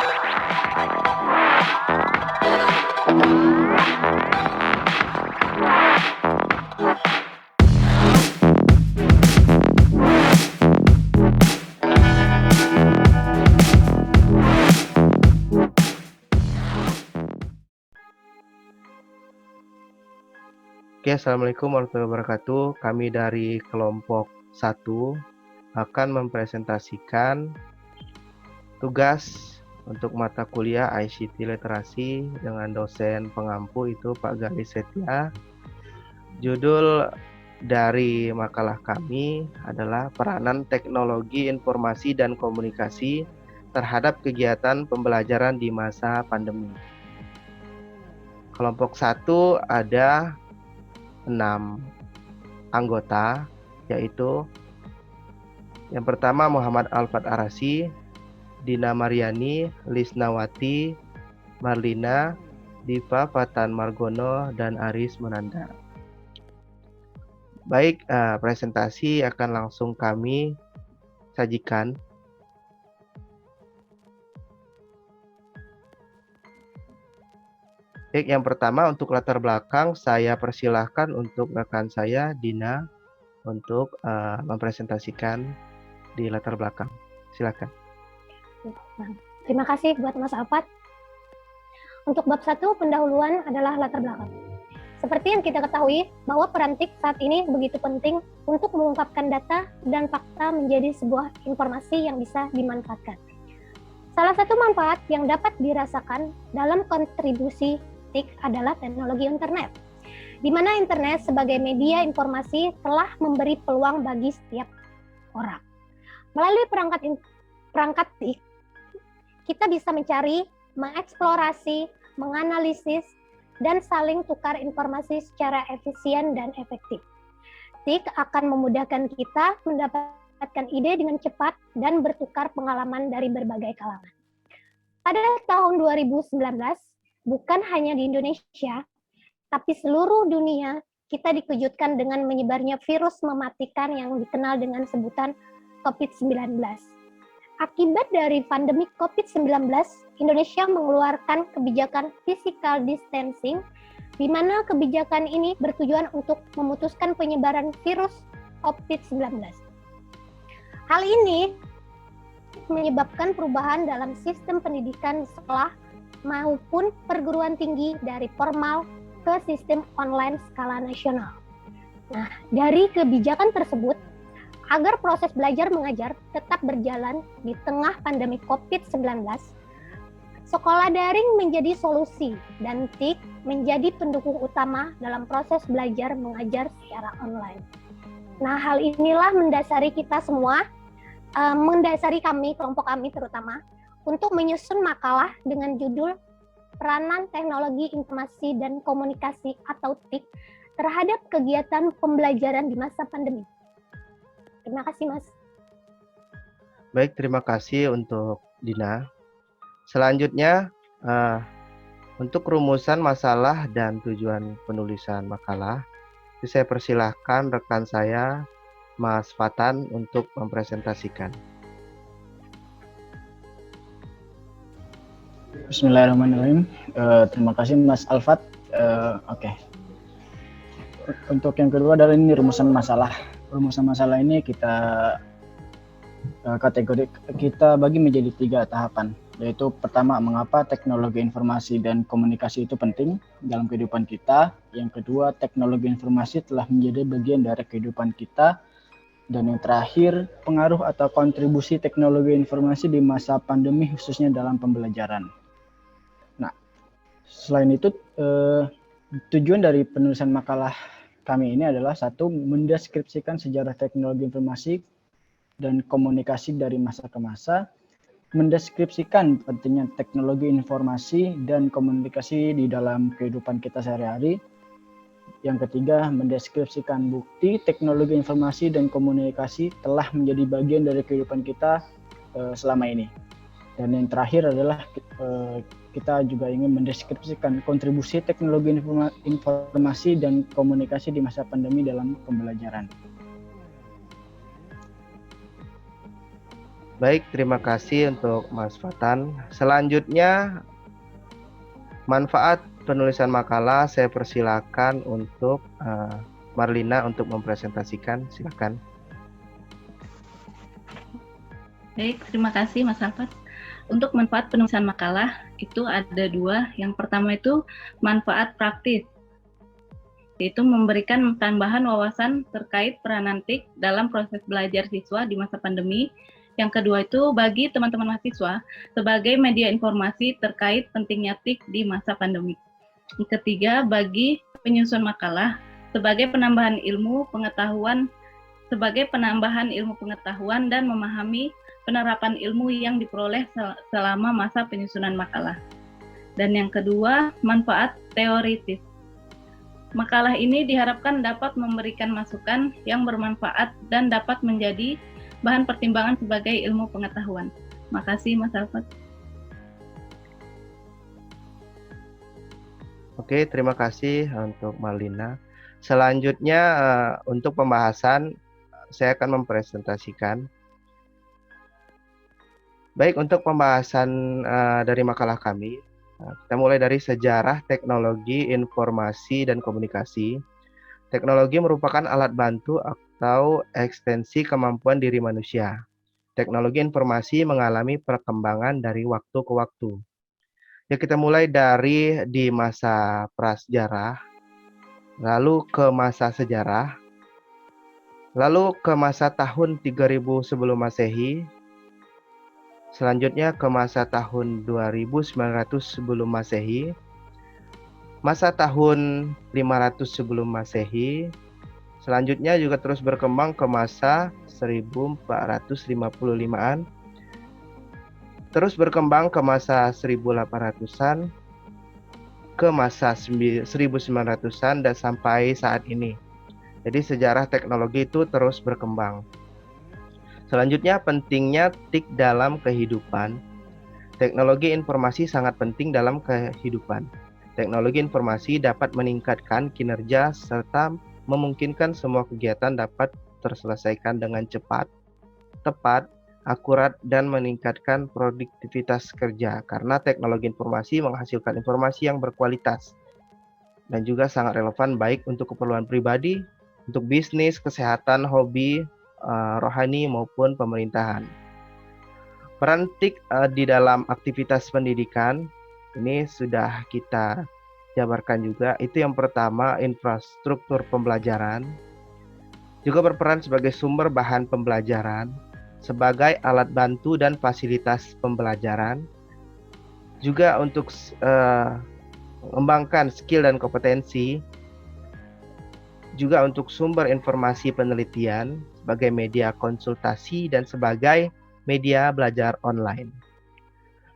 Oke, Assalamualaikum warahmatullahi wabarakatuh. Kami dari kelompok 1 akan mempresentasikan tugas untuk mata kuliah ICT Literasi dengan dosen pengampu itu Pak Gali Setia. Judul dari makalah kami adalah peranan teknologi informasi dan komunikasi terhadap kegiatan pembelajaran di masa pandemi. Kelompok 1 ada 6 anggota, yaitu yang pertama Muhammad Alfat Arasi, Dina Mariani, Lisnawati, Marlina, Diva Fatan Margono, dan Aris Menanda. Baik, presentasi akan langsung kami sajikan. Baik, yang pertama untuk latar belakang saya persilahkan untuk rekan saya Dina untuk mempresentasikan di latar belakang. Silakan. Terima kasih buat Mas Alfat. Untuk bab 1 pendahuluan adalah latar belakang. Seperti yang kita ketahui bahwa peran TIK saat ini begitu penting untuk mengungkapkan data dan fakta menjadi sebuah informasi yang bisa dimanfaatkan. Salah satu manfaat yang dapat dirasakan dalam kontribusi TIK adalah teknologi internet, di mana internet sebagai media informasi telah memberi peluang bagi setiap orang. Melalui perangkat TIK, kita bisa mencari, mengeksplorasi, menganalisis, dan saling tukar informasi secara efisien dan efektif. TIK akan memudahkan kita mendapatkan ide dengan cepat dan bertukar pengalaman dari berbagai kalangan. Pada tahun 2019, bukan hanya di Indonesia, tapi seluruh dunia, kita dikejutkan dengan menyebarnya virus mematikan yang dikenal dengan sebutan COVID-19. Akibat dari pandemi COVID-19, Indonesia mengeluarkan kebijakan physical distancing, di mana kebijakan ini bertujuan untuk memutuskan penyebaran virus COVID-19. Hal ini menyebabkan perubahan dalam sistem pendidikan di sekolah maupun perguruan tinggi dari formal ke sistem online skala nasional. Nah, dari kebijakan tersebut, agar proses belajar mengajar tetap berjalan di tengah pandemi COVID-19, sekolah daring menjadi solusi dan TIK menjadi pendukung utama dalam proses belajar mengajar secara online. Nah, hal inilah mendasari kita semua, mendasari kami, kelompok kami terutama, untuk menyusun makalah dengan judul Peranan Teknologi Informasi dan Komunikasi atau TIK terhadap kegiatan pembelajaran di masa pandemi. Terima kasih, Mas. Baik, terima kasih untuk Dina. Selanjutnya, untuk rumusan masalah dan tujuan penulisan makalah, saya persilahkan rekan saya, Mas Fatan, untuk mempresentasikan. Bismillahirrahmanirrahim. Terima kasih Mas Alfat. Oke. Untuk yang kedua adalah ini rumusan masalah. Rumusan masalah ini kita kita bagi menjadi 3 tahapan. Yaitu pertama, mengapa teknologi informasi dan komunikasi itu penting dalam kehidupan kita. Yang kedua, teknologi informasi telah menjadi bagian dari kehidupan kita. Dan yang terakhir, pengaruh atau kontribusi teknologi informasi di masa pandemi khususnya dalam pembelajaran. Nah, selain itu, tujuan dari penulisan makalah kami ini adalah 1, mendeskripsikan sejarah teknologi informasi dan komunikasi dari masa ke masa, mendeskripsikan pentingnya teknologi informasi dan komunikasi di dalam kehidupan kita sehari-hari. Yang ketiga, mendeskripsikan bukti teknologi informasi dan komunikasi telah menjadi bagian dari kehidupan kita selama ini. Dan yang terakhir adalah kita juga ingin mendeskripsikan kontribusi teknologi informasi dan komunikasi di masa pandemi dalam pembelajaran. Baik, terima kasih untuk Mas Fatan. Selanjutnya, manfaat penulisan makalah saya persilakan untuk Marlina untuk mempresentasikan. Silakan. Baik, terima kasih Mas Alfat. Untuk manfaat penulisan makalah itu ada dua. Yang pertama itu manfaat praktis, yaitu memberikan tambahan wawasan terkait peranan TIK dalam proses belajar siswa di masa pandemi. Yang kedua itu bagi teman-teman mahasiswa sebagai media informasi terkait pentingnya TIK di masa pandemi. Yang ketiga, bagi penyusun makalah sebagai penambahan ilmu pengetahuan dan memahami penerapan ilmu yang diperoleh selama masa penyusunan makalah. Dan yang kedua, manfaat teoritis. Makalah ini diharapkan dapat memberikan masukan yang bermanfaat dan dapat menjadi bahan pertimbangan sebagai ilmu pengetahuan. Makasih Mas Alfat. Oke, terima kasih untuk Marlina. Selanjutnya untuk pembahasan saya akan mempresentasikan. Baik, untuk pembahasan dari makalah kami, kita mulai dari sejarah teknologi informasi dan komunikasi. Teknologi merupakan alat bantu atau ekstensi kemampuan diri manusia. Teknologi informasi mengalami perkembangan dari waktu ke waktu. Ya, kita mulai dari di masa prasejarah, lalu ke masa sejarah, lalu ke masa tahun 3000 sebelum Masehi, selanjutnya ke masa tahun 2900 sebelum Masehi, masa tahun 500 sebelum Masehi, selanjutnya juga terus berkembang ke masa 1455-an, terus berkembang ke masa 1800-an, ke masa 1900-an, dan sampai saat ini. Jadi sejarah teknologi itu terus berkembang. Selanjutnya, pentingnya TIK dalam kehidupan. Teknologi informasi sangat penting dalam kehidupan. Teknologi informasi dapat meningkatkan kinerja serta memungkinkan semua kegiatan dapat terselesaikan dengan cepat, tepat, akurat, dan meningkatkan produktivitas kerja karena teknologi informasi menghasilkan informasi yang berkualitas dan juga sangat relevan baik untuk keperluan pribadi, untuk bisnis, kesehatan, hobi, rohani maupun pemerintahan. Peran TIK di dalam aktivitas pendidikan ini sudah kita jabarkan juga. Itu yang pertama, infrastruktur pembelajaran, juga berperan sebagai sumber bahan pembelajaran, sebagai alat bantu dan fasilitas pembelajaran, juga untuk mengembangkan skill dan kompetensi, juga untuk sumber informasi penelitian, sebagai media konsultasi, dan sebagai media belajar online.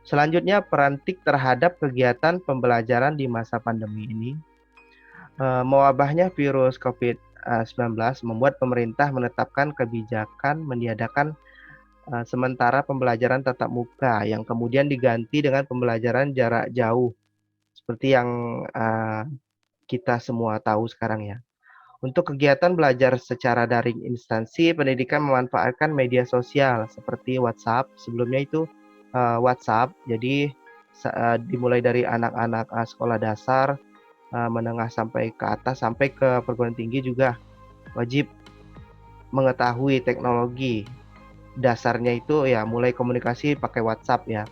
Selanjutnya, peran TIK terhadap kegiatan pembelajaran di masa pandemi ini. Mewabahnya virus COVID-19 membuat pemerintah menetapkan kebijakan meniadakan sementara pembelajaran tatap muka yang kemudian diganti dengan pembelajaran jarak jauh seperti yang kita semua tahu sekarang ya. Untuk kegiatan belajar secara daring, instansi pendidikan memanfaatkan media sosial seperti WhatsApp. Sebelumnya itu WhatsApp, jadi dimulai dari anak-anak sekolah dasar, menengah sampai ke atas, sampai ke perguruan tinggi juga wajib mengetahui teknologi. Dasarnya itu ya mulai komunikasi pakai WhatsApp ya.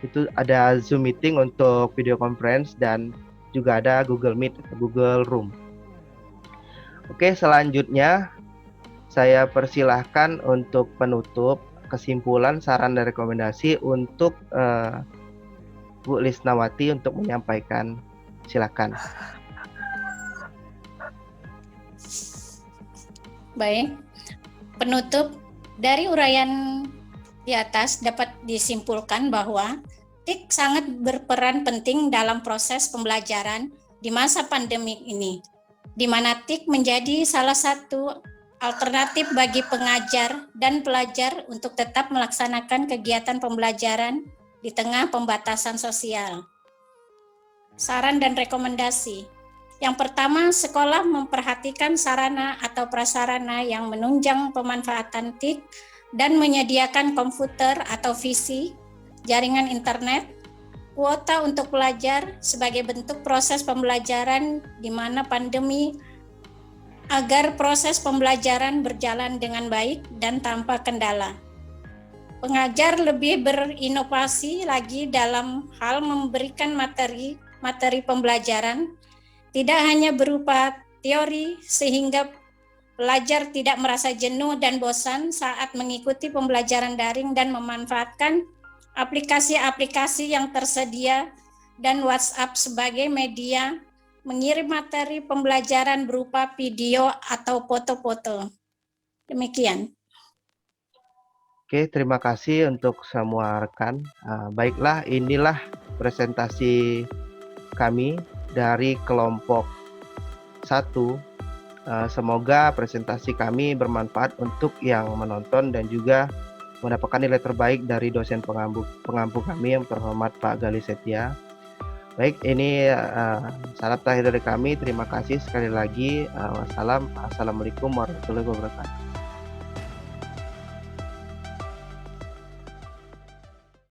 Itu ada Zoom meeting untuk video conference dan juga ada Google Meet, Google Room. Oke, selanjutnya saya persilahkan untuk penutup, kesimpulan, saran dan rekomendasi untuk Bu Lisnawati untuk menyampaikan. Silakan. Baik, penutup dari uraian di atas dapat disimpulkan bahwa TIK sangat berperan penting dalam proses pembelajaran di masa pandemik ini, di mana TIK menjadi salah satu alternatif bagi pengajar dan pelajar untuk tetap melaksanakan kegiatan pembelajaran di tengah pembatasan sosial. Saran dan rekomendasi. Yang pertama, sekolah memperhatikan sarana atau prasarana yang menunjang pemanfaatan TIK dan menyediakan komputer atau PC, jaringan internet, kuota untuk pelajar sebagai bentuk proses pembelajaran di mana pandemi agar proses pembelajaran berjalan dengan baik dan tanpa kendala. Pengajar lebih berinovasi lagi dalam hal memberikan materi pembelajaran, tidak hanya berupa teori sehingga pelajar tidak merasa jenuh dan bosan saat mengikuti pembelajaran daring dan memanfaatkan aplikasi-aplikasi yang tersedia dan WhatsApp sebagai media mengirim materi pembelajaran berupa video atau foto-foto. Demikian. Oke, terima kasih untuk semua rekan. Baiklah, inilah presentasi kami dari kelompok 1. Semoga presentasi kami bermanfaat untuk yang menonton dan juga mendapatkan nilai terbaik dari dosen pengampu kami yang terhormat Pak Gali Setia. Baik, ini salam terakhir dari kami. Terima kasih sekali lagi. Assalamualaikum warahmatullahi wabarakatuh.